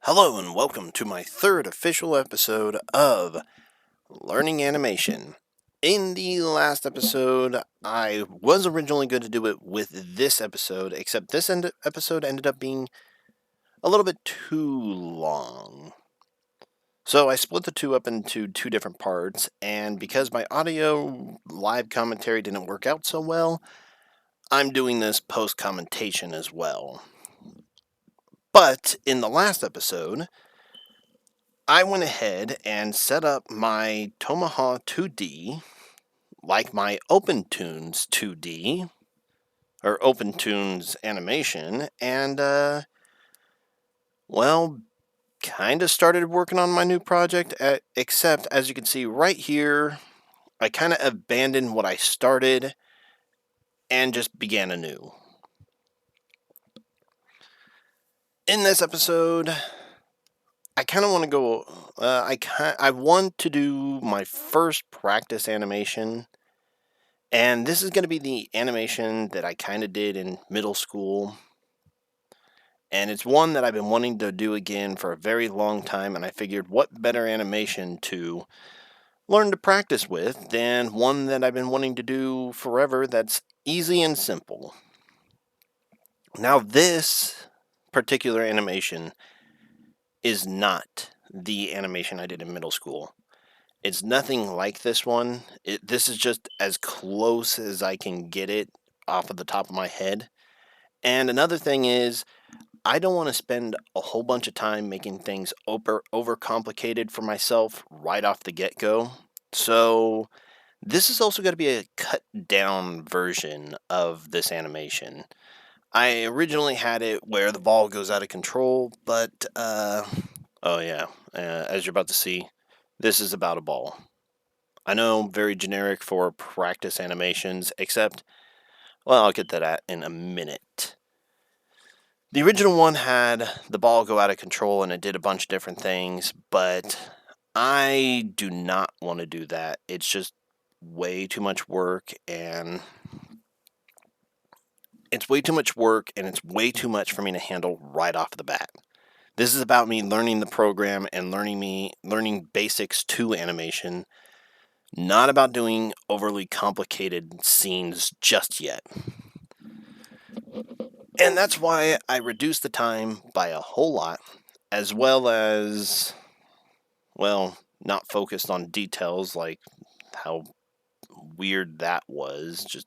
Hello and welcome to my third official episode of Learning Animation. In the last episode, I was originally going to do it with this episode, except this episode ended up being a little bit too long. So I split the two up into two different parts, and because my audio live commentary didn't work out so well, I'm doing this post-commentation as well. But in the last episode, I went ahead and set up my Tomahawk 2D like my OpenTunes 2D or OpenTunes animation, and kind of started working on my new project. Except, as you can see right here, I kind of abandoned what I started and just began anew. In this episode, I kind of want to go. I want to do my first practice animation. And this is going to be the animation that I kind of did in middle school. And it's one that I've been wanting to do again for a very long time. And I figured what better animation to learn to practice with than one that I've been wanting to do forever that's easy and simple. Now, this particular animation is not the animation I did in middle school. It's nothing like this one. This is just as close as I can get it off of the top of my head. And another thing is, I don't want to spend a whole bunch of time making things overcomplicated for myself right off the get-go. So this is also going to be a cut down version of this animation. I originally had it where the ball goes out of control, but as you're about to see, this is about a ball. I know, very generic for practice animations, except, well, I'll get to that in a minute. The original one had the ball go out of control and it did a bunch of different things, but I do not want to do that. It's just way too much work, and it's way too much for me to handle right off the bat. This is about me learning the program and learning basics to animation, not about doing overly complicated scenes just yet. And that's why I reduced the time by a whole lot, as well as, not focused on details like how weird that was.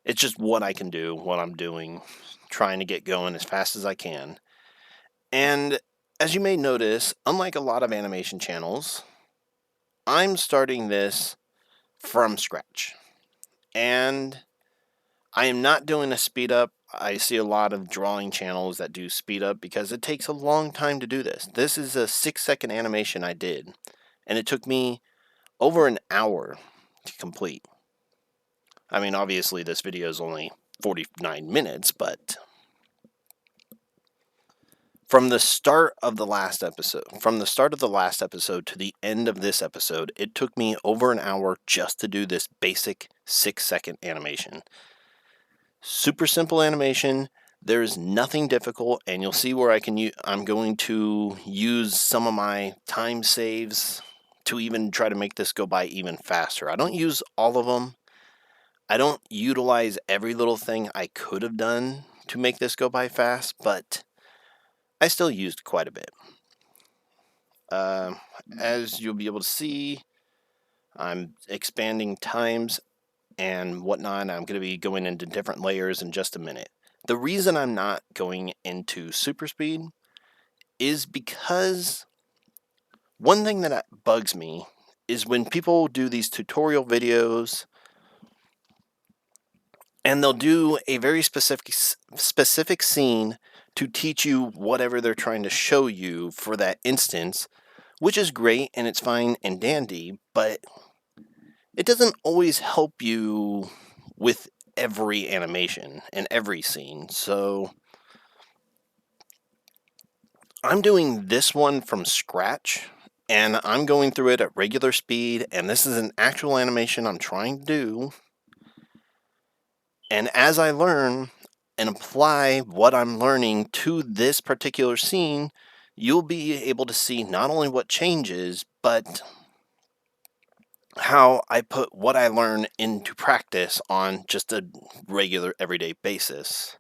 It's just what I can do, what I'm doing, trying to get going as fast as I can. And as you may notice, unlike a lot of animation channels, I'm starting this from scratch. And I am not doing a speed up. I see a lot of drawing channels that do speed up because it takes a long time to do this. This is a 6-second animation I did, and it took me over an hour to complete. I mean, obviously this video is only 49 minutes, but from the start of the last episode to the end of this episode, it took me over an hour just to do this basic 6-second animation. Super simple animation. There is nothing difficult, and you'll see where I'm going to use some of my time saves to even try to make this go by even faster. I don't use all of them. I don't utilize every little thing I could have done to make this go by fast, but I still used quite a bit. As you'll be able to see, I'm expanding times and whatnot. I'm going to be going into different layers in just a minute. The reason I'm not going into super speed is because one thing that bugs me is when people do these tutorial videos and they'll do a very specific scene to teach you whatever they're trying to show you for that instance, which is great and it's fine and dandy, but it doesn't always help you with every animation and every scene. So I'm doing this one from scratch, and I'm going through it at regular speed, and this is an actual animation I'm trying to do. And as I learn and apply what I'm learning to this particular scene, you'll be able to see not only what changes, but how I put what I learn into practice on just a regular everyday basis.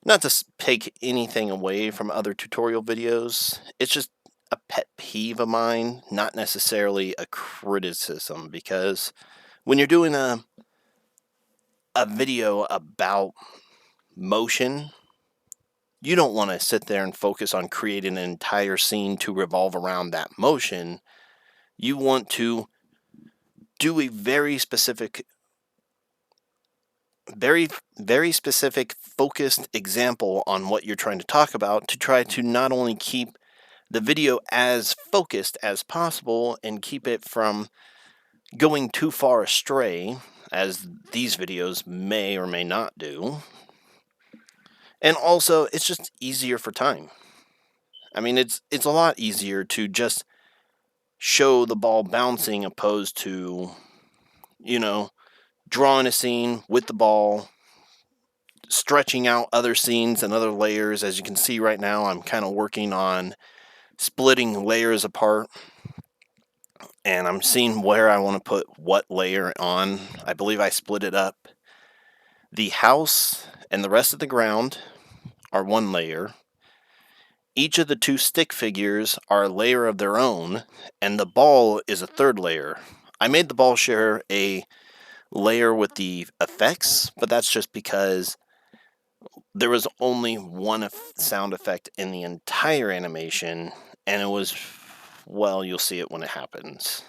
Not to take anything away from other tutorial videos, it's just a pet peeve of mine, not necessarily a criticism, because when you're doing a video about motion, you don't want to sit there and focus on creating an entire scene to revolve around that motion. You want to do a very specific, very specific, focused example on what you're trying to talk about, to try to not only keep the video as focused as possible and keep it from going too far astray, as these videos may or may not do. And also, it's just easier for time. I mean, it's a lot easier to just show the ball bouncing opposed to, you know, drawing a scene with the ball, stretching out other scenes and other layers. As you can see right now, I'm kind of working on splitting layers apart, and I'm seeing where I want to put what layer on. I believe I split it up. The house and the rest of the ground are one layer. Each of the two stick figures are a layer of their own, and the ball is a third layer. I made the ball share a layer with the effects, but that's just because there was only one sound effect in the entire animation, and it was, well, you'll see it when it happens.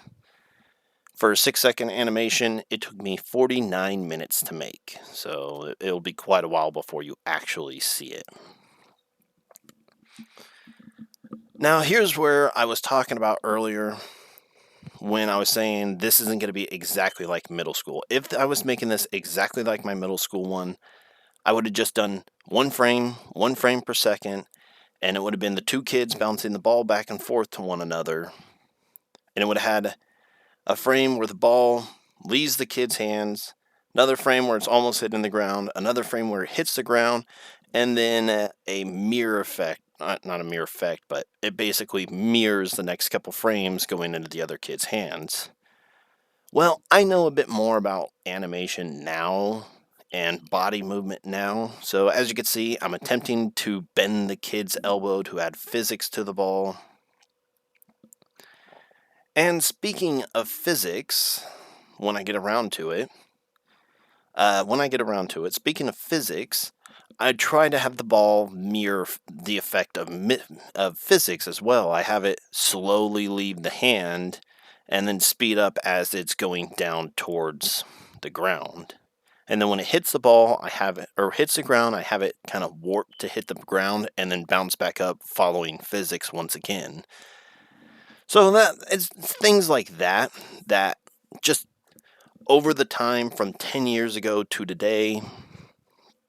For a 6-second animation, it took me 49 minutes to make, so it'll be quite a while before you actually see it. Now, here's where I was talking about earlier when I was saying this isn't going to be exactly like middle school. If I was making this exactly like my middle school one, I would have just done one frame per second, and it would have been the two kids bouncing the ball back and forth to one another. And it would have had a frame where the ball leaves the kid's hands, another frame where it's almost hitting the ground, another frame where it hits the ground, and then a mirror effect. Not a mirror effect, but it basically mirrors the next couple frames going into the other kid's hands. Well, I know a bit more about animation now and body movement now. So as you can see, I'm attempting to bend the kid's elbow to add physics to the ball. And speaking of physics, when I get around to it, speaking of physics, I try to have the ball mirror the effect of physics as well. I have it slowly leave the hand and then speed up as it's going down towards the ground. And then when it hits the ball, hits the ground, I have it kind of warp to hit the ground and then bounce back up following physics once again. So that it's things like that just over the time from 10 years ago to today,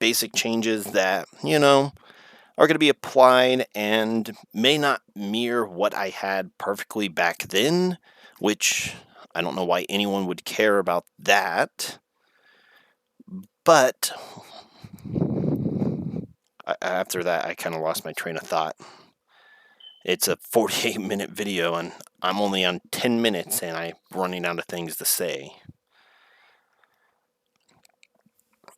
basic changes that, are going to be applied and may not mirror what I had perfectly back then, which I don't know why anyone would care about that. But after that, I kind of lost my train of thought. It's a 48-minute video, and I'm only on 10 minutes, and I'm running out of things to say.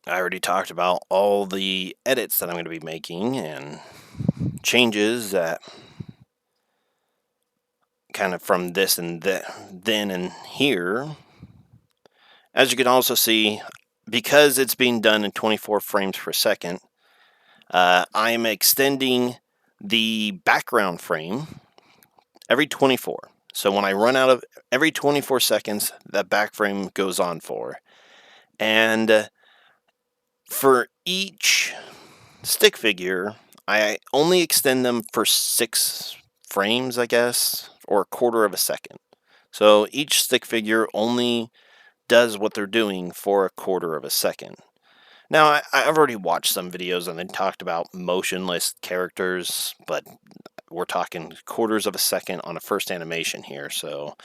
I already talked about all the edits that I'm going to be making and changes that kind of from this and then and here. As you can also see, because it's being done in 24 frames per second, I'm extending the background frame every 24. So when I run out of every 24 seconds, that back frame goes on for. And for each stick figure, I only extend them for 6 frames, I guess, or a quarter of a second. So each stick figure only does what they're doing for a quarter of a second. Now, I've already watched some videos and they talked about motionless characters, but we're talking quarters of a second on a first animation here, so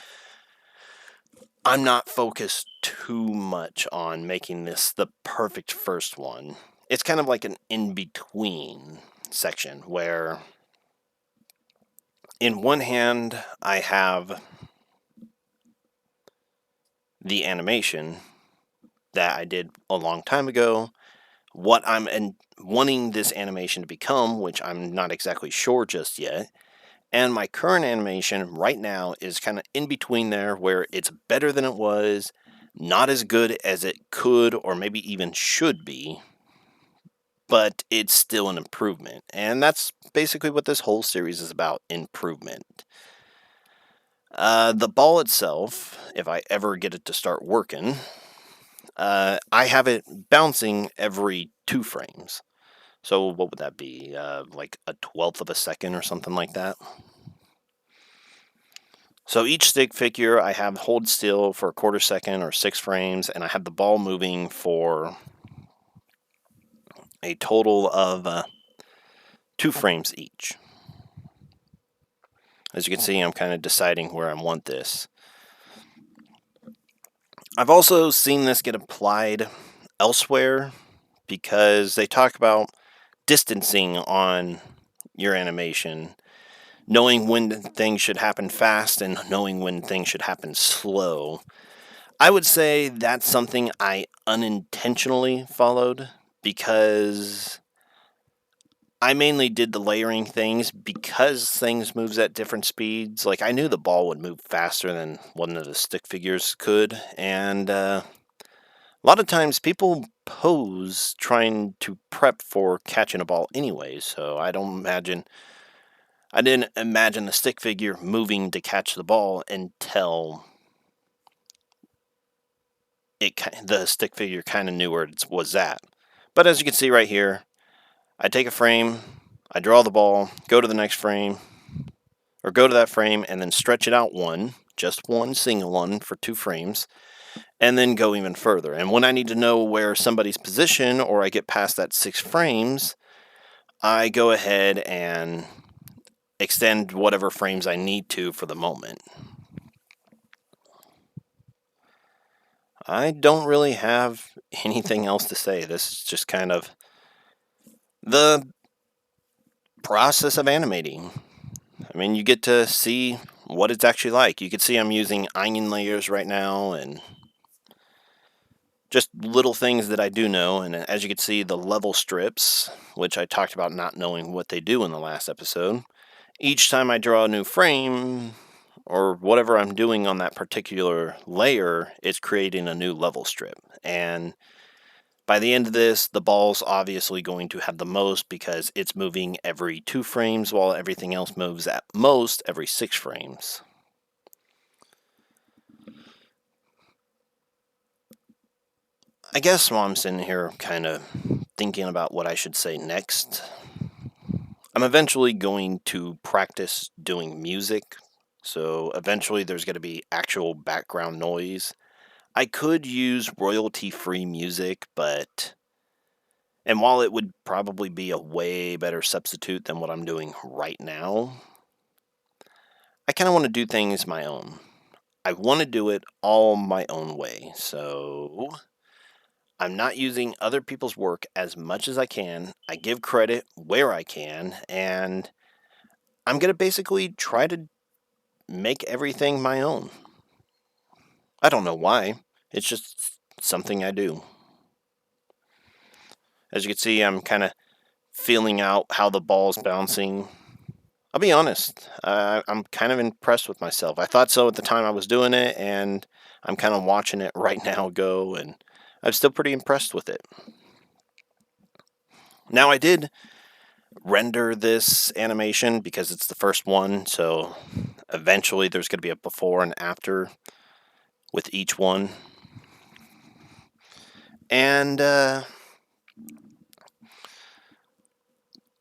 I'm not focused too much on making this the perfect first one. It's kind of like an in-between section where in one hand, I have the animation that I did a long time ago, what wanting this animation to become, which I'm not exactly sure just yet. And my current animation right now is kind of in between there, where it's better than it was, not as good as it could or maybe even should be, but it's still an improvement. And that's basically what this whole series is about, improvement. The ball itself, if I ever get it to start working, I have it bouncing every 2 frames. So what would that be? Like a 12th of a second or something like that. So each stick figure I have hold still for a quarter second or 6 frames, and I have the ball moving for a total of 2 frames each. As you can see, I'm kind of deciding where I want this. I've also seen this get applied elsewhere because they talk about distancing on your animation, knowing when things should happen fast and knowing when things should happen slow. I would say that's something I unintentionally followed because I mainly did the layering things because things moves at different speeds. Like I knew the ball would move faster than one of the stick figures could, and a lot of times people pose trying to prep for catching a ball anyway. So I didn't imagine the stick figure moving to catch the ball until the stick figure kind of knew where it was at. But as you can see right here, I take a frame, I draw the ball, go to the next frame, or go to that frame and then stretch it out just one single one for 2 frames, and then go even further. And when I need to know where somebody's position or I get past that 6 frames, I go ahead and extend whatever frames I need to for the moment. I don't really have anything else to say. This is just kind of the process of animating. I mean, you get to see what it's actually like. You can see I'm using onion layers right now and just little things that I do know. And as you can see, the level strips, which I talked about not knowing what they do in the last episode, each time I draw a new frame or whatever I'm doing on that particular layer, it's creating a new level strip. And by the end of this, the ball's obviously going to have the most because it's moving every 2 frames while everything else moves at most every 6 frames. I guess while I'm sitting here kind of thinking about what I should say next, I'm eventually going to practice doing music. So eventually there's going to be actual background noise. I could use royalty-free music, and while it would probably be a way better substitute than what I'm doing right now, I kind of want to do things my own. I want to do it all my own way. So I'm not using other people's work as much as I can. I give credit where I can, and I'm going to basically try to make everything my own. I don't know why. It's just something I do. As you can see, I'm kind of feeling out how the ball's bouncing. I'll be honest, I'm kind of impressed with myself. I thought so at the time I was doing it, and I'm kind of watching it right now go, and I'm still pretty impressed with it. Now, I did render this animation because it's the first one, so eventually there's going to be a before and after with each one. And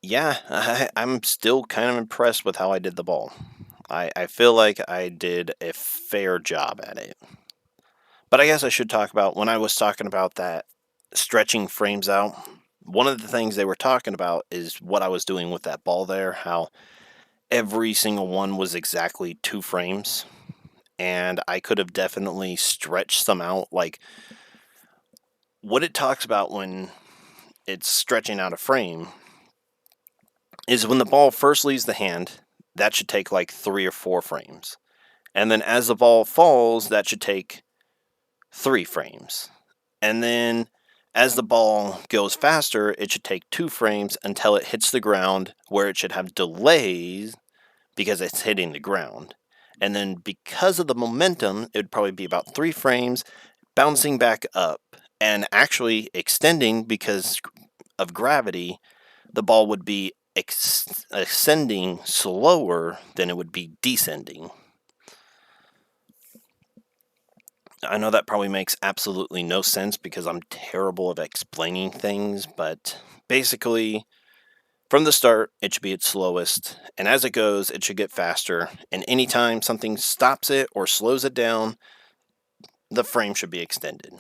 yeah, I'm still kind of impressed with how I did the ball. I feel like I did a fair job at it. But I guess I should talk about when I was talking about that stretching frames out. One of the things they were talking about is what I was doing with that ball there, how every single one was exactly 2 frames. And I could have definitely stretched some out. Like what it talks about when it's stretching out a frame is when the ball first leaves the hand, that should take like 3 or 4 frames. And then as the ball falls, that should take 3 frames. And then as the ball goes faster, it should take 2 frames until it hits the ground, where it should have delays because it's hitting the ground. And then because of the momentum, it would probably be about 3 frames, bouncing back up and actually extending because of gravity. The ball would be ascending slower than it would be descending. I know that probably makes absolutely no sense because I'm terrible at explaining things, but basically, from the start, it should be its slowest, and as it goes, it should get faster, and anytime something stops it or slows it down, the frame should be extended.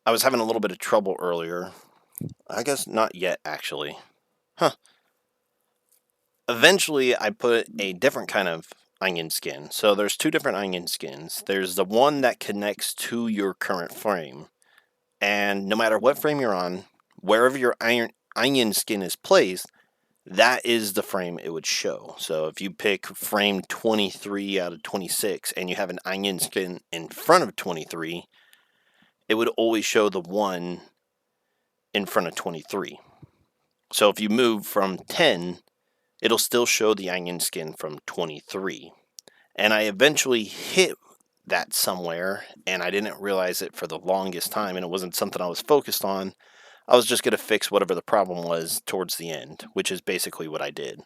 I was having a little bit of trouble earlier. I guess not yet, actually. Huh. Eventually, I put a different kind of onion skin. So there's 2 different onion skins. There's the one that connects to your current frame. And no matter what frame you're on, wherever your onion skin is placed, that is the frame it would show. So if you pick frame 23 out of 26 and you have an onion skin in front of 23, it would always show the one in front of 23. So if you move from 10, it'll still show the onion skin from 23. And I eventually hit that somewhere, and I didn't realize it for the longest time, and it wasn't something I was focused on. I was just going to fix whatever the problem was towards the end, which is basically what I did.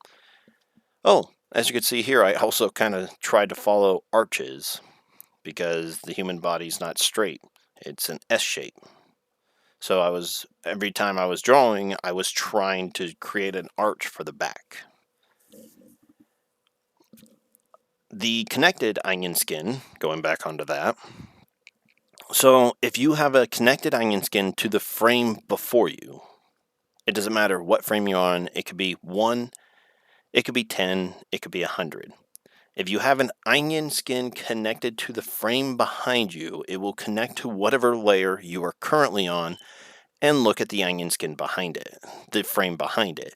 Oh, as you can see here, I also kind of tried to follow arches, because the human body's not straight. It's an S shape. So every time I was drawing, I was trying to create an arch for the back. The connected onion skin, going back onto that. So if you have a connected onion skin to the frame before you, it doesn't matter what frame you're on. It could be 1, it could be 10, it could be 100. If you have an onion skin connected to the frame behind you, it will connect to whatever layer you are currently on and look at the onion skin behind it, the frame behind it.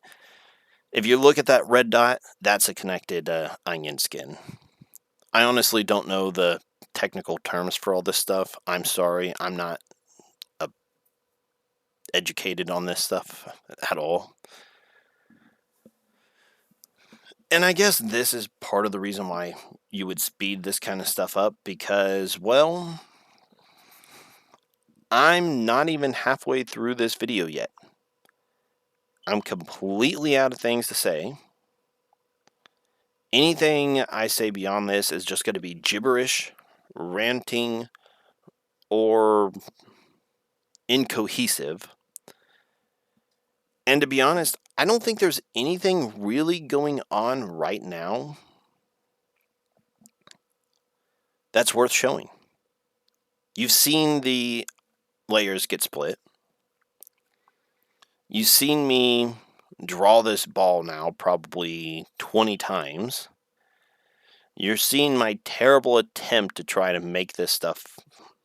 If you look at that red dot, that's a connected onion skin. I honestly don't know the technical terms for all this stuff. I'm sorry, I'm not educated on this stuff at all. And I guess this is part of the reason why you would speed this kind of stuff up, because, well, I'm not even halfway through this video yet. I'm completely out of things to say. Anything I say beyond this is just going to be gibberish, ranting, or incohesive. And to be honest, I don't think there's anything really going on right now that's worth showing. You've seen the layers get split. You've seen me draw this ball now probably 20 times. You're seeing my terrible attempt to try to make this stuff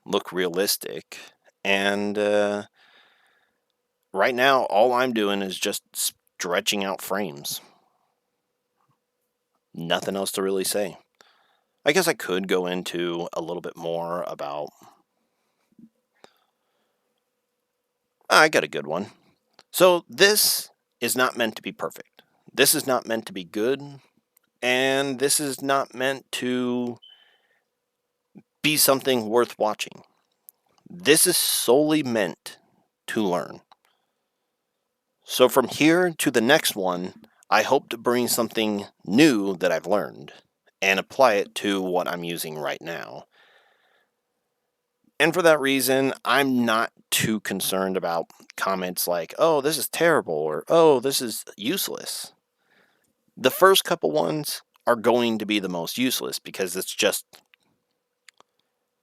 look realistic. And right now, all I'm doing is just stretching out frames. Nothing else to really say. I guess I could go into a little bit more about... I got a good one. So this is not meant to be perfect. This is not meant to be good. And this is not meant to be something worth watching. This is solely meant to learn. So from here to the next one, I hope to bring something new that I've learned and apply it to what I'm using right now. And for that reason, I'm not too concerned about comments like, oh, this is terrible, or oh, this is useless. The first couple ones are going to be the most useless because it's just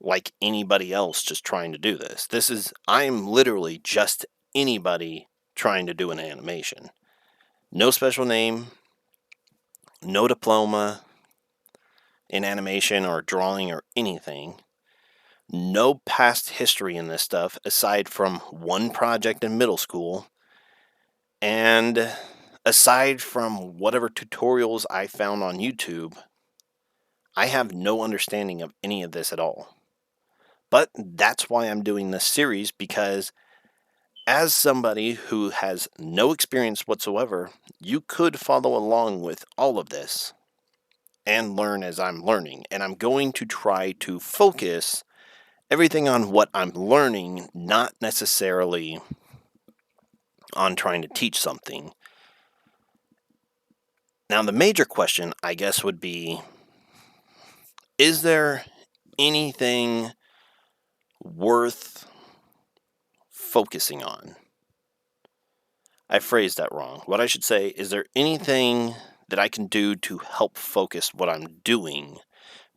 like anybody else just trying to do this. I'm literally just anybody trying to do an animation. No special name, no diploma in animation or drawing or anything. no past history in this stuff aside from one project in middle school, and aside from whatever tutorials I found on YouTube, I have no understanding of any of this at all. But that's why I'm doing this series, because as somebody who has no experience whatsoever, you could follow along with all of this and learn as I'm learning. And I'm going to try to focus everything on what I'm learning, not necessarily on trying to teach something. Now, the major question, I guess, would be, is there anything worth focusing on? I phrased that wrong. What I should say, is there anything that I can do to help focus what I'm doing?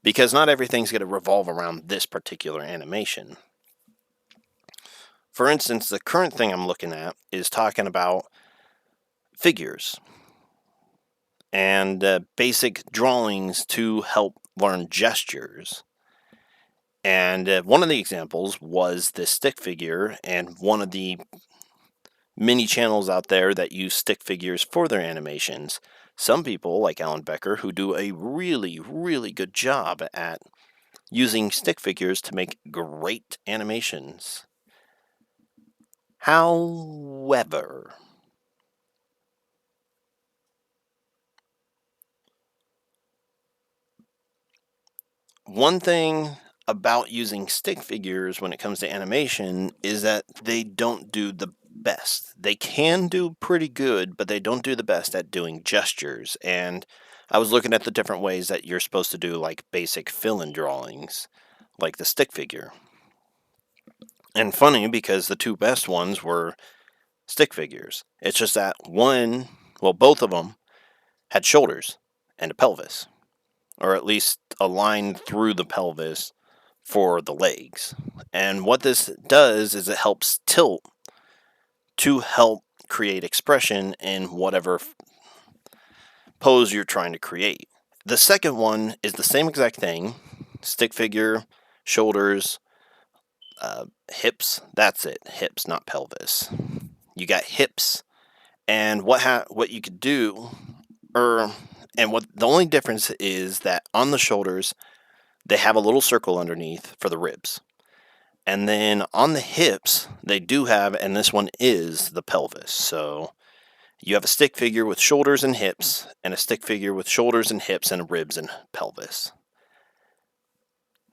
Because not everything's going to revolve around this particular animation. For instance, the current thing I'm looking at is talking about figures and basic drawings to help learn gestures. And one of the examples was this stick figure, and one of the many channels out there that use stick figures for their animations. Some people, like Alan Becker, who do a really, really good job at using stick figures to make great animations. However, one thing about using stick figures when it comes to animation is that they don't do the best. They can do pretty good, but they don't do the best at doing gestures. And I was looking at the different ways that you're supposed to do like basic fill-in drawings, like the stick figure. And funny, because the two best ones were stick figures. It's just that both of them had shoulders and a pelvis, or at least a line through the pelvis for the legs. And what this does is it helps tilt to help create expression in whatever pose you're trying to create. The second one is the same exact thing: stick figure, shoulders, hips. That's it. Hips, not pelvis. You got hips, and what you could do, what the only difference is that on the shoulders they have a little circle underneath for the ribs. And then on the hips, they do have, and this one is the pelvis. So you have a stick figure with shoulders and hips, and a stick figure with shoulders and hips and ribs and pelvis.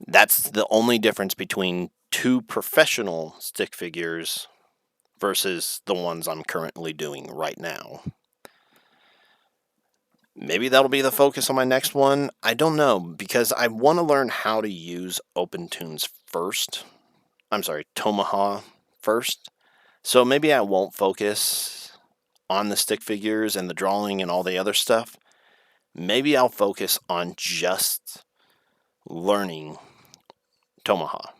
That's the only difference between two professional stick figures versus the ones I'm currently doing right now. Maybe that'll be the focus on my next one. I don't know, because I want to learn how to use OpenTunes first. I'm sorry, Tomaha first. So maybe I won't focus on the stick figures and the drawing and all the other stuff. Maybe I'll focus on just learning Tomaha.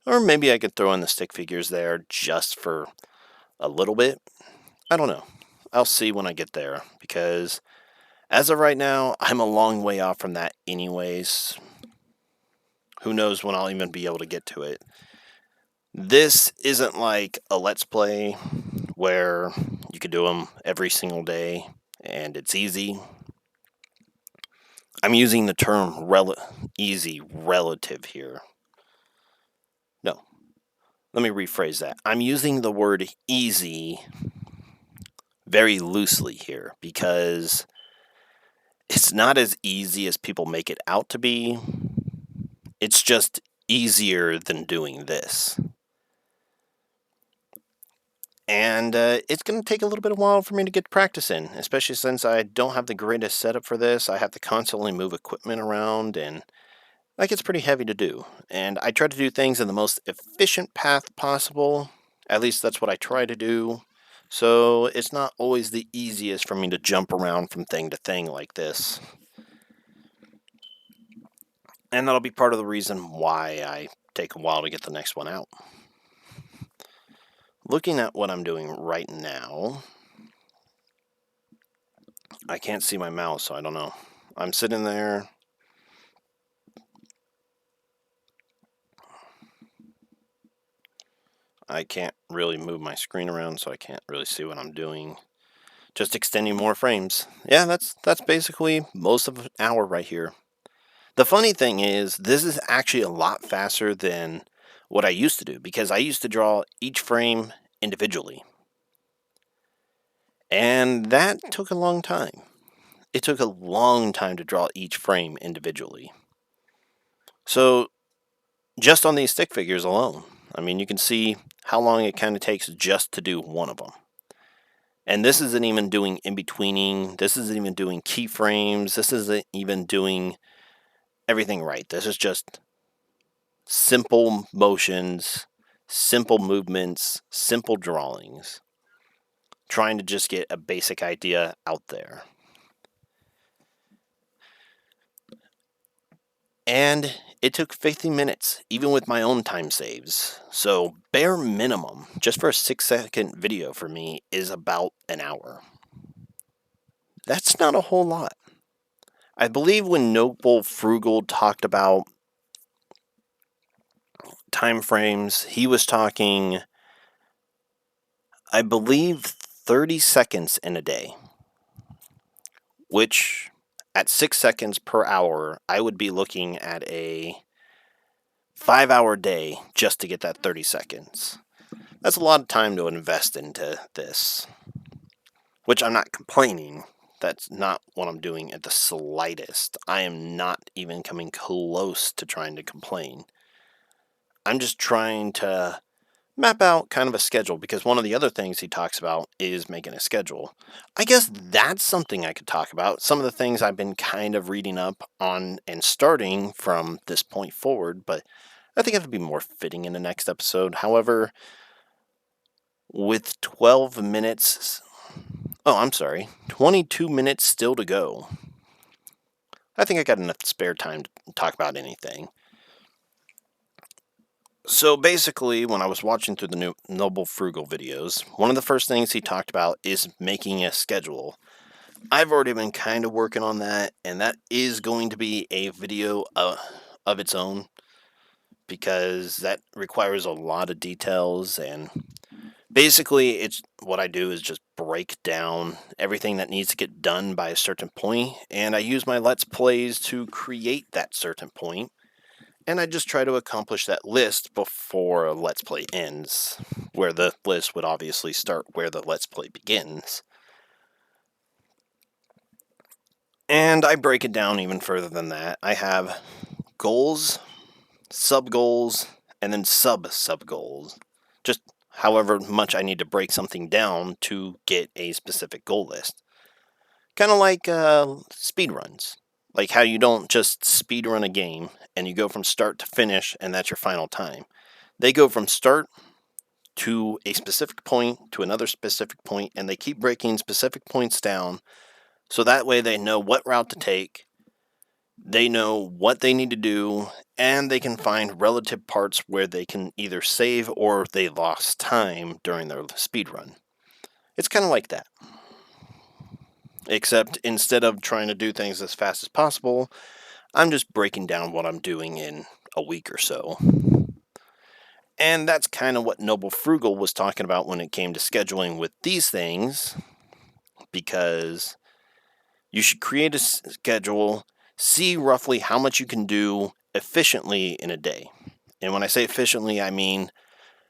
Or maybe I could throw in the stick figures there just for a little bit. I don't know. I'll see when I get there, because as of right now, I'm a long way off from that anyways. Who knows when I'll even be able to get to it. This isn't like a Let's Play where you could do them every single day and it's easy. I'm using the term easy relative here. No, let me rephrase that. I'm using the word easy very loosely here, because it's not as easy as people make it out to be. It's just easier than doing this. And it's going to take a little bit of while for me to get practice in, especially since I don't have the greatest setup for this. I have to constantly move equipment around, and that gets pretty heavy to do. And I try to do things in the most efficient path possible. At least that's what I try to do. So it's not always the easiest for me to jump around from thing to thing like this. And that'll be part of the reason why I take a while to get the next one out. Looking at what I'm doing right now, I can't see my mouse, so I don't know. I'm sitting there. I can't really move my screen around, so I can't really see what I'm doing. Just extending more frames. Yeah, that's basically most of an hour right here. The funny thing is, this is actually a lot faster than what I used to do, because I used to draw each frame individually. And that took a long time. It took a long time to draw each frame individually. So, just on these stick figures alone, I mean, you can see how long it kind of takes just to do one of them. And this isn't even doing in-betweening. This isn't even doing keyframes. This isn't even doing everything right. This is just simple motions, simple movements, simple drawings. Trying to just get a basic idea out there. And it took 50 minutes, even with my own time saves. So, bare minimum, just for a 6-second video for me, is about an hour. That's not a whole lot. I believe when Noble Frugal talked about time frames, he was talking, I believe, 30 seconds in a day, which at 6 seconds per hour, I would be looking at a 5-hour day just to get that 30 seconds. That's a lot of time to invest into this, which I'm not complaining. That's not what I'm doing at the slightest. I am not even coming close to trying to complain. I'm just trying to map out kind of a schedule, because one of the other things he talks about is making a schedule. I guess that's something I could talk about. Some of the things I've been kind of reading up on and starting from this point forward, but I think it'll be more fitting in the next episode. However, with 12 minutes, oh, I'm sorry, 22 minutes still to go, I think I got enough spare time to talk about anything. So basically, when I was watching through the new Noble Frugal videos, one of the first things he talked about is making a schedule. I've already been kind of working on that, and that is going to be a video of its own, because that requires a lot of details. And basically, it's what I do is just break down everything that needs to get done by a certain point, and I use my Let's Plays to create that certain point. And I just try to accomplish that list before a Let's Play ends, where the list would obviously start where the Let's Play begins. And I break it down even further than that. I have goals, sub-goals, and then sub-sub-goals. Just however much I need to break something down to get a specific goal list. Kind of like speed runs. Like how you don't just speed run a game and you go from start to finish and that's your final time. They go from start to a specific point to another specific point, and they keep breaking specific points down so that way they know what route to take, they know what they need to do, and they can find relative parts where they can either save or they lost time during their speed run. It's kind of like that. Except instead of trying to do things as fast as possible, I'm just breaking down what I'm doing in a week or so. And that's kind of what Noble Frugal was talking about when it came to scheduling with these things, because you should create a schedule, see roughly how much you can do efficiently in a day. And when I say efficiently, I mean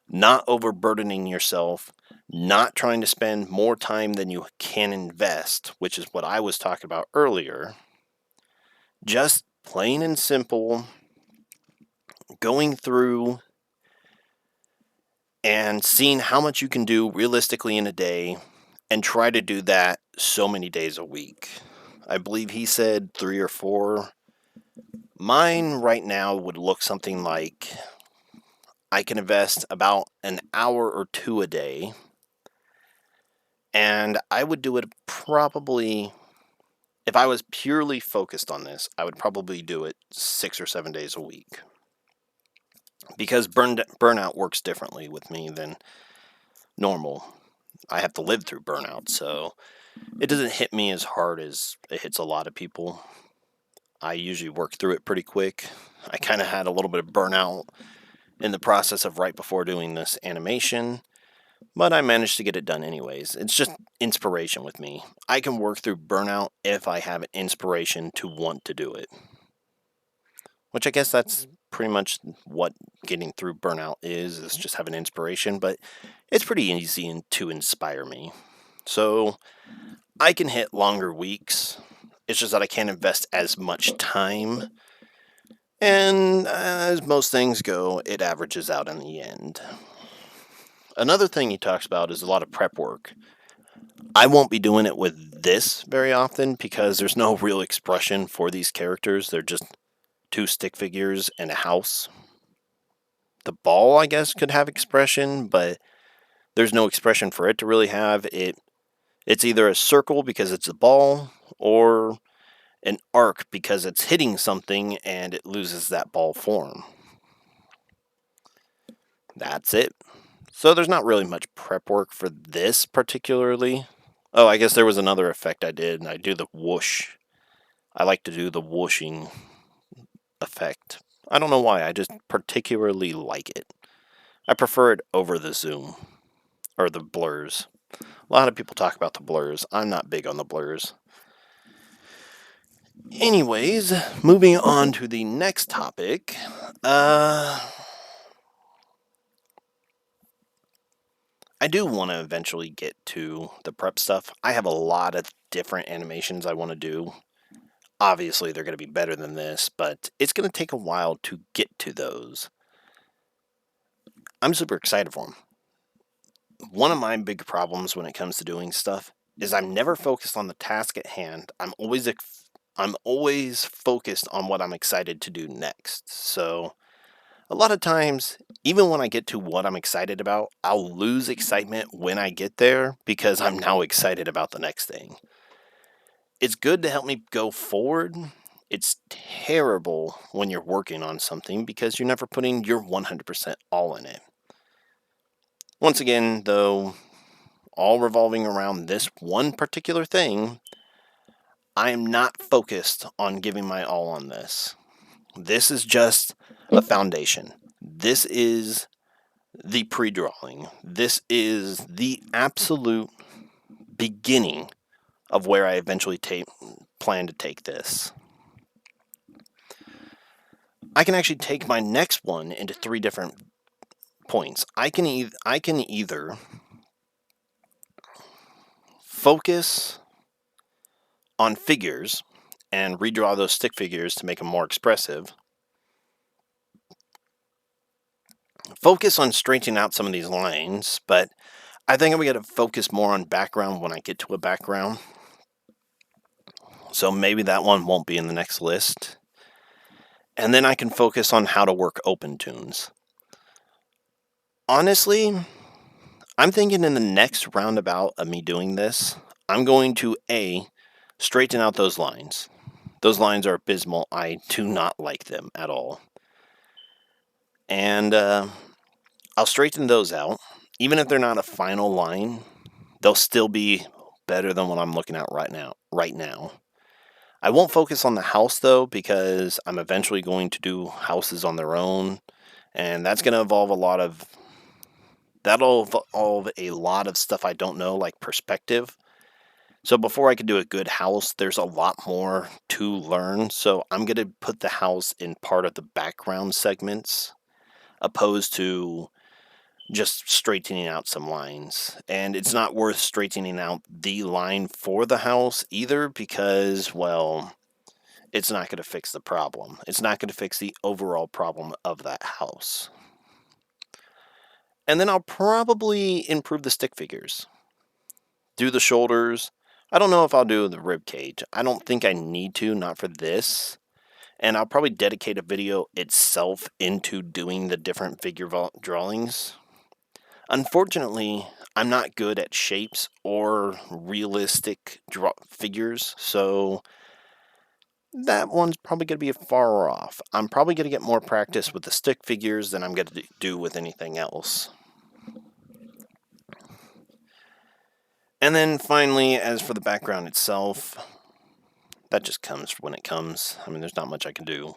not overburdening yourself, not trying to spend more time than you can invest, which is what I was talking about earlier. Just plain and simple, going through and seeing how much you can do realistically in a day, and try to do that so many days a week. I believe he said 3 or 4. Mine right now would look something like I can invest about an hour or 2 a day, and I would do it probably, if I was purely focused on this, I would probably do it 6 or 7 days a week. Because burnout works differently with me than normal. I have to live through burnout, so it doesn't hit me as hard as it hits a lot of people. I usually work through it pretty quick. I kind of had a little bit of burnout in the process of right before doing this animation, but I managed to get it done anyways. It's just inspiration with me. I can work through burnout if I have an inspiration to want to do it. Which I guess that's pretty much what getting through burnout is just having inspiration, but it's pretty easy to inspire me. So I can hit longer weeks. It's just that I can't invest as much time. And as most things go, it averages out in the end. Another thing he talks about is a lot of prep work. I won't be doing it with this very often because there's no real expression for these characters. They're just two stick figures and a house. The ball, I guess, could have expression, but there's no expression for it to really have. It's either a circle because it's a ball, or an arc because it's hitting something and it loses that ball form. That's it. So there's not really much prep work for this particularly. Oh, I guess there was another effect I did, and I do the whoosh. I like to do the whooshing effect. I don't know why, I just particularly like it. I prefer it over the zoom, or the blurs. A lot of people talk about the blurs. I'm not big on the blurs. Anyways, moving on to the next topic. I do want to eventually get to the prep stuff. I have a lot of different animations I want to do. Obviously, they're going to be better than this, but it's going to take a while to get to those. I'm super excited for them. One of my big problems when it comes to doing stuff is I'm never focused on the task at hand. I'm always focused on what I'm excited to do next. So a lot of times, even when I get to what I'm excited about, I'll lose excitement when I get there because I'm now excited about the next thing. It's good to help me go forward. It's terrible when you're working on something because you're never putting your 100% all in it. Once again, though, all revolving around this one particular thing, I am not focused on giving my all on this. This is just a foundation. This is the pre-drawing. This is the absolute beginning of where I eventually plan to take this. I can actually take my next one into 3 different points. I can either focus on figures and redraw those stick figures to make them more expressive. Focus on straightening out some of these lines, but I think I'm going to focus more on background when I get to a background. So maybe that one won't be in the next list. And then I can focus on how to work open tunes. Honestly, I'm thinking in the next roundabout of me doing this, I'm going to straighten out those lines. Those lines are abysmal. I do not like them at all. And I'll straighten those out. Even if they're not a final line, they'll still be better than what I'm looking at right now. I won't focus on the house, though, because I'm eventually going to do houses on their own. And that's going to involve that'll involve a lot of stuff I don't know, like perspective. So before I can do a good house, there's a lot more to learn. So I'm going to put the house in part of the background segments, opposed to just straightening out some lines. And it's not worth straightening out the line for the house either because, well, it's not going to fix the problem. It's not going to fix the overall problem of that house. And then I'll probably improve the stick figures. Do the shoulders. I don't know if I'll do the rib cage. I don't think I need to, not for this. And I'll probably dedicate a video itself into doing the different figure drawings. Unfortunately, I'm not good at shapes or realistic figures, so that one's probably going to be far off. I'm probably going to get more practice with the stick figures than I'm going to do with anything else. And then finally, as for the background itself, that just comes when it comes. I mean, there's not much I can do.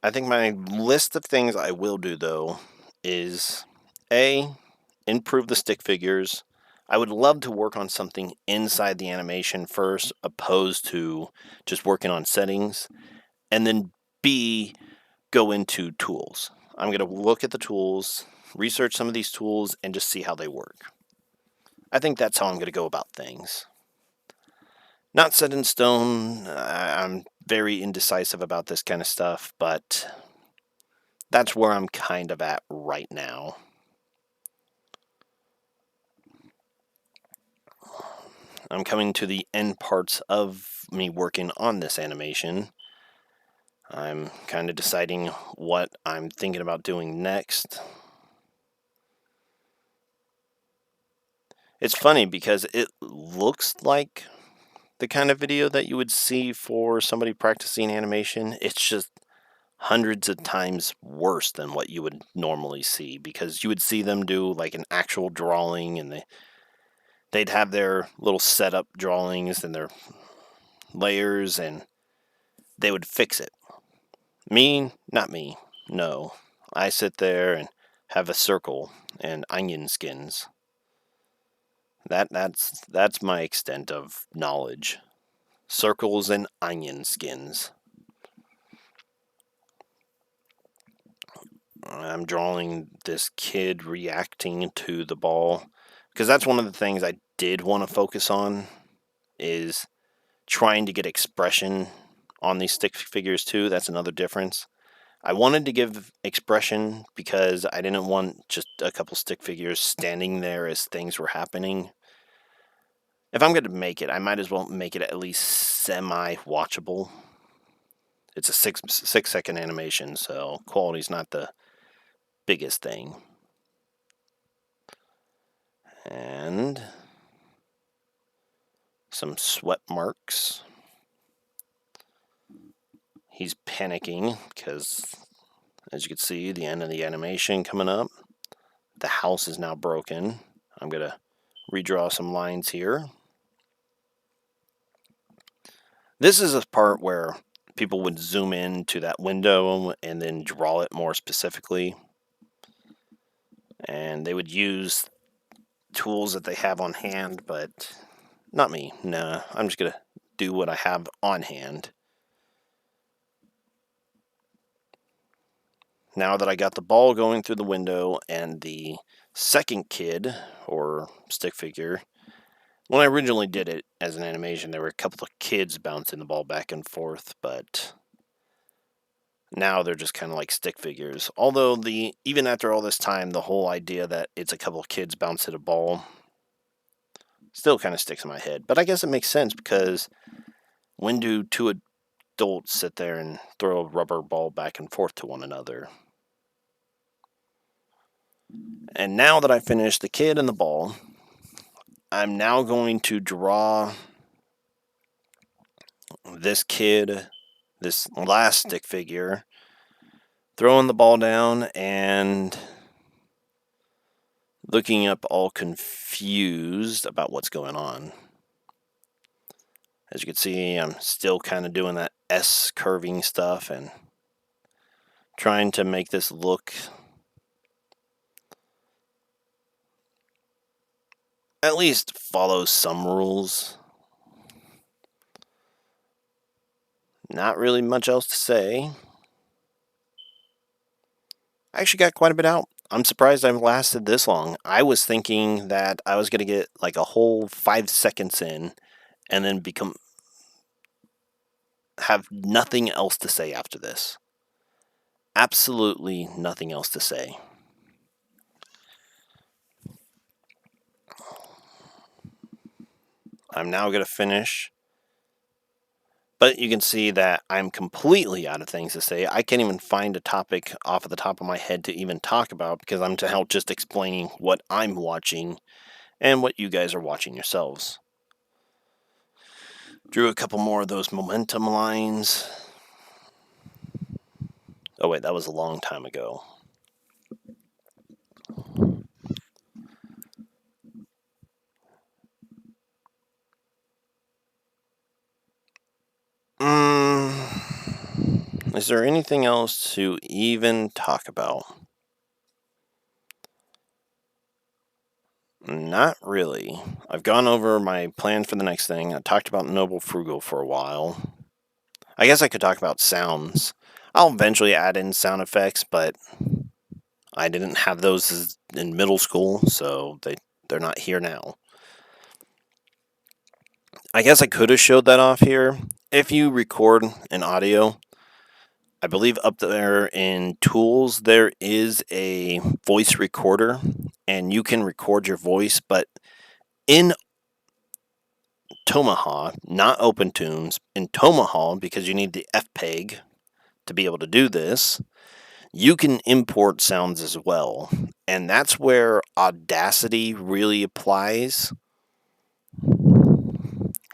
I think my list of things I will do, though, is A, improve the stick figures. I would love to work on something inside the animation first, opposed to just working on settings. And then B, go into tools. I'm going to look at the tools, research some of these tools, and just see how they work. I think that's how I'm going to go about things. Not set in stone. I'm very indecisive about this kind of stuff, but that's where I'm kind of at right now. I'm coming to the end parts of me working on this animation. I'm kind of deciding what I'm thinking about doing next. It's funny because it looks like the kind of video that you would see for somebody practicing animation. It's just hundreds of times worse than what you would normally see, because you would see them do like an actual drawing, and they'd have their little setup drawings and their layers, and they would fix it. Me, not me. No. I sit there and have a circle and onion skins. That's my extent of knowledge. Circles and onion skins. I'm drawing this kid reacting to the ball, because that's one of the things I did want to focus on, is trying to get expression on these stick figures too. That's another difference. I wanted to give expression because I didn't want just a couple stick figures standing there as things were happening. If I'm going to make it, I might as well make it at least semi-watchable. It's a 6 second animation, so quality's not the biggest thing. And some sweat marks. He's panicking because, as you can see, the end of the animation coming up. The house is now broken. I'm going to redraw some lines here. This is a part where people would zoom in to that window and then draw it more specifically. And they would use tools that they have on hand, but not me. Nah, I'm just going to do what I have on hand. Now that I got the ball going through the window and the second kid, or stick figure, when I originally did it as an animation, there were a couple of kids bouncing the ball back and forth, but now they're just kind of like stick figures. Although even after all this time, the whole idea that it's a couple of kids bouncing a ball still kind of sticks in my head. But I guess it makes sense, because when do two adults sit there and throw a rubber ball back and forth to one another? And now that I finished the kid and the ball, I'm now going to draw this kid, this last stick figure, throwing the ball down and looking up all confused about what's going on. As you can see, I'm still kind of doing that S curving stuff and trying to make this look at least follow some rules. Not really much else to say. I actually got quite a bit out. I'm surprised I've lasted this long. I was thinking that I was going to get like a whole 5 seconds in and then have nothing else to say after this. Absolutely nothing else to say. I'm now going to finish. But you can see that I'm completely out of things to say. I can't even find a topic off of the top of my head to even talk about, because I'm now just explaining what I'm watching and what you guys are watching yourselves. Drew a couple more of those momentum lines. Oh wait, that was a long time ago. Is there anything else to even talk about? Not really. I've gone over my plan for the next thing. I talked about Noble Frugal for a while. I guess I could talk about sounds. I'll eventually add in sound effects, but I didn't have those in middle school, so they're not here now. I guess I could have showed that off here. If you record an audio, I believe up there in tools there is a voice recorder, and you can record your voice, but in Tomahawk, not OpenTunes, in Tomahawk, because you need the FPEG to be able to do this, you can import sounds as well. And that's where Audacity really applies,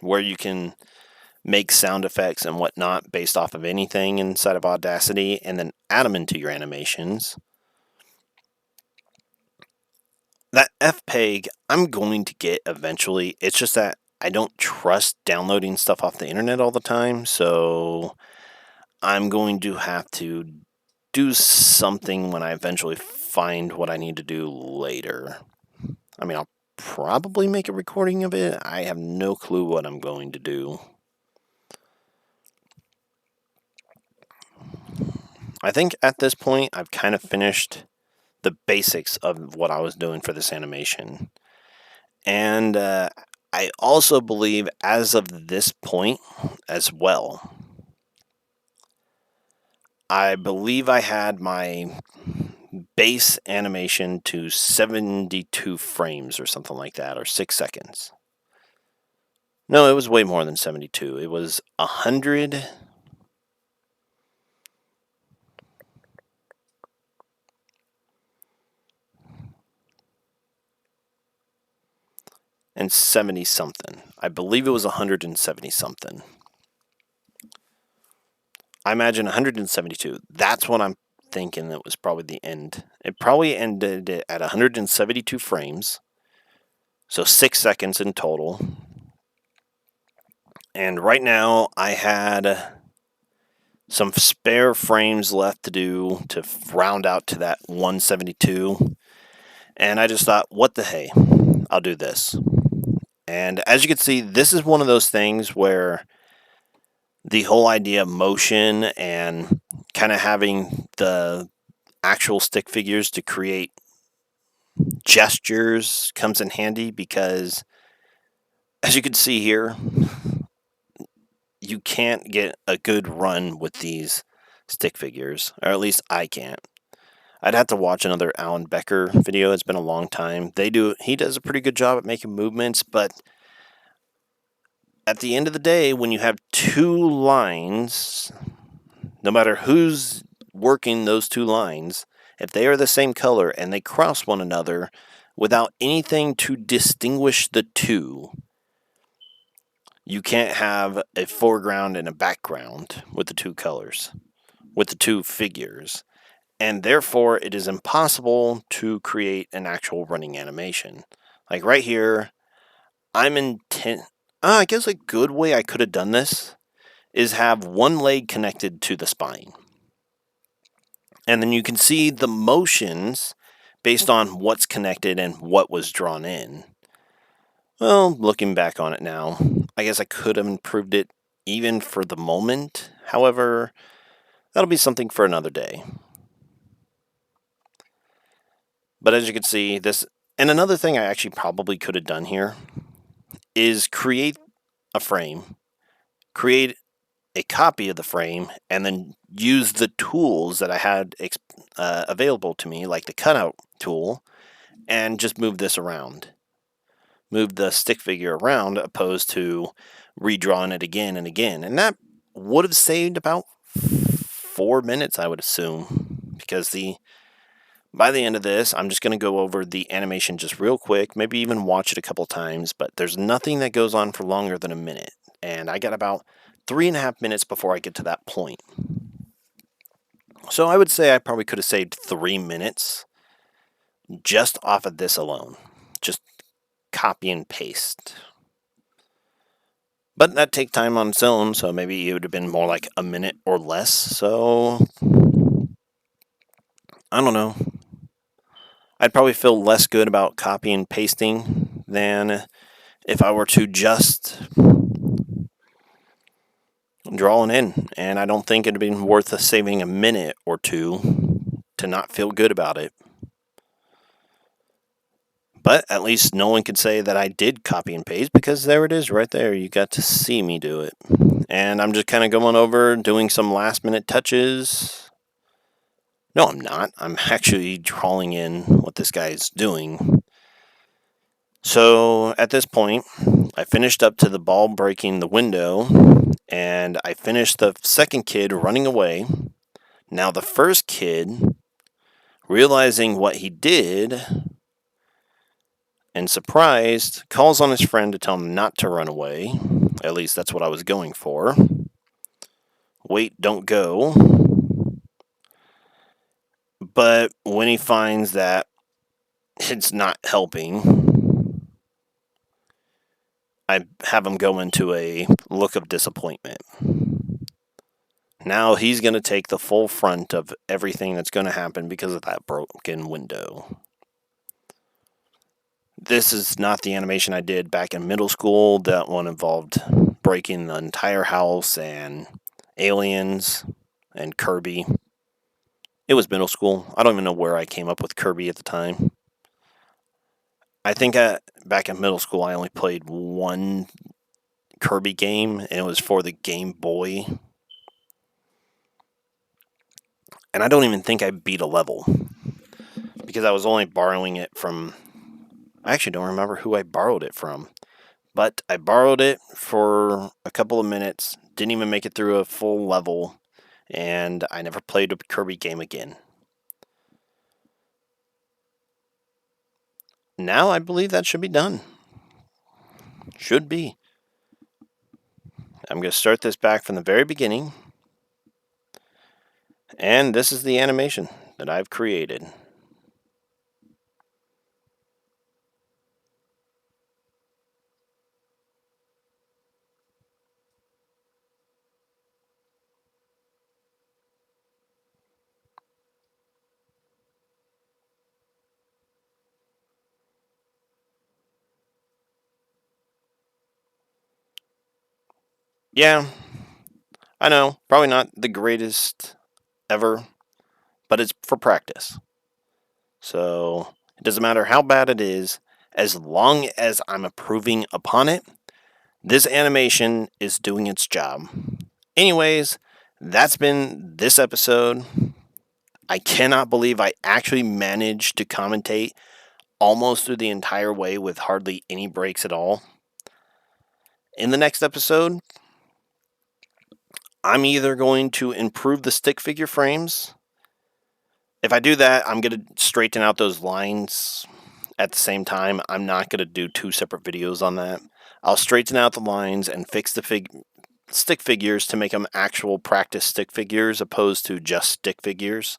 where you can make sound effects and whatnot based off of anything inside of Audacity and then add them into your animations. That FPEG, I'm going to get eventually. It's just that I don't trust downloading stuff off the internet all the time, so I'm going to have to do something when I eventually find what I need to do later. I mean, I'll probably make a recording of it. I have no clue what I'm going to do. I think at this point, I've kind of finished the basics of what I was doing for this animation. And I also believe as of this point as well, I believe I had my base animation to 72 frames or something like that, or 6 seconds. No, it was way more than 72. It was 100. And 70 something. I believe it was 170 something. I imagine 172. That's what I'm thinking it was probably the end. It probably ended at 172 frames. So 6 seconds in total. And right now I had some spare frames left to do to round out to that 172. And I just thought, what the hey, I'll do this. And as you can see, this is one of those things where the whole idea of motion and kind of having the actual stick figures to create gestures comes in handy, because as you can see here, you can't get a good run with these stick figures, or at least I can't. I'd have to watch another Alan Becker video. It's been a long time. He does a pretty good job at making movements, but at the end of the day, when you have two lines, no matter who's working those two lines, if they are the same color and they cross one another without anything to distinguish the two, you can't have a foreground and a background with the two colors, with the two figures. And therefore, it is impossible to create an actual running animation. Like right here, I'm intent. I guess a good way I could have done this is have one leg connected to the spine. And then you can see the motions based on what's connected and what was drawn in. Well, looking back on it now, I guess I could have improved it even for the moment. However, that'll be something for another day. But as you can see, this, and another thing I actually probably could have done here is create a frame, create a copy of the frame, and then use the tools that I had available to me, like the cutout tool, and just move this around. Move the stick figure around, opposed to redrawing it again and again. And that would have saved about 4 minutes, I would assume, because by the end of this, I'm just going to go over the animation just real quick, maybe even watch it a couple times, but there's nothing that goes on for longer than a minute. And I got about 3.5 minutes before I get to that point. So I would say I probably could have saved 3 minutes just off of this alone. Just copy and paste. But that takes time on its own, so maybe it would have been more like a minute or less. So, I don't know. I'd probably feel less good about copy and pasting than if I were to just draw it in. And I don't think it'd be worth saving a minute or two to not feel good about it. But at least no one could say that I did copy and paste because there it is right there. You got to see me do it. And I'm just kind of going over, doing some last minute touches. No, I'm not. I'm actually drawing in what this guy is doing. So at this point, I finished up to the ball breaking the window, and I finished the second kid running away. Now the first kid, realizing what he did, and surprised, calls on his friend to tell him not to run away. At least that's what I was going for. Wait, don't go. But when he finds that it's not helping, I have him go into a look of disappointment. Now he's going to take the full front of everything that's going to happen because of that broken window. This is not the animation I did back in middle school. That one involved breaking the entire house and aliens and Kirby. It was middle school. I don't even know where I came up with Kirby at the time. I think back in middle school I only played one Kirby game, and it was for the Game Boy. And I don't even think I beat a level because I was only borrowing it from... I actually don't remember who I borrowed it from. But I borrowed it for a couple of minutes, didn't even make it through a full level, and I never played a Kirby game again. Now I believe that should be done. Should be. I'm going to start this back from the very beginning. And this is the animation that I've created. Yeah, I know, probably not the greatest ever, but it's for practice. So it doesn't matter how bad it is, as long as I'm improving upon it, this animation is doing its job. Anyways, that's been this episode. I cannot believe I actually managed to commentate almost through the entire way with hardly any breaks at all. In the next episode, I'm either going to improve the stick figure frames. If I do that, I'm going to straighten out those lines at the same time. I'm not going to do two separate videos on that. I'll straighten out the lines and fix the stick figures to make them actual practice stick figures opposed to just stick figures.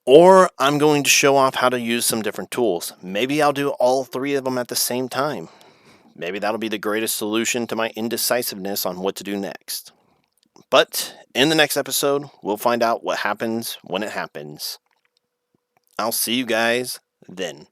Or I'm going to show off how to use some different tools. Maybe I'll do all three of them at the same time. Maybe that'll be the greatest solution to my indecisiveness on what to do next. But in the next episode, we'll find out what happens when it happens. I'll see you guys then.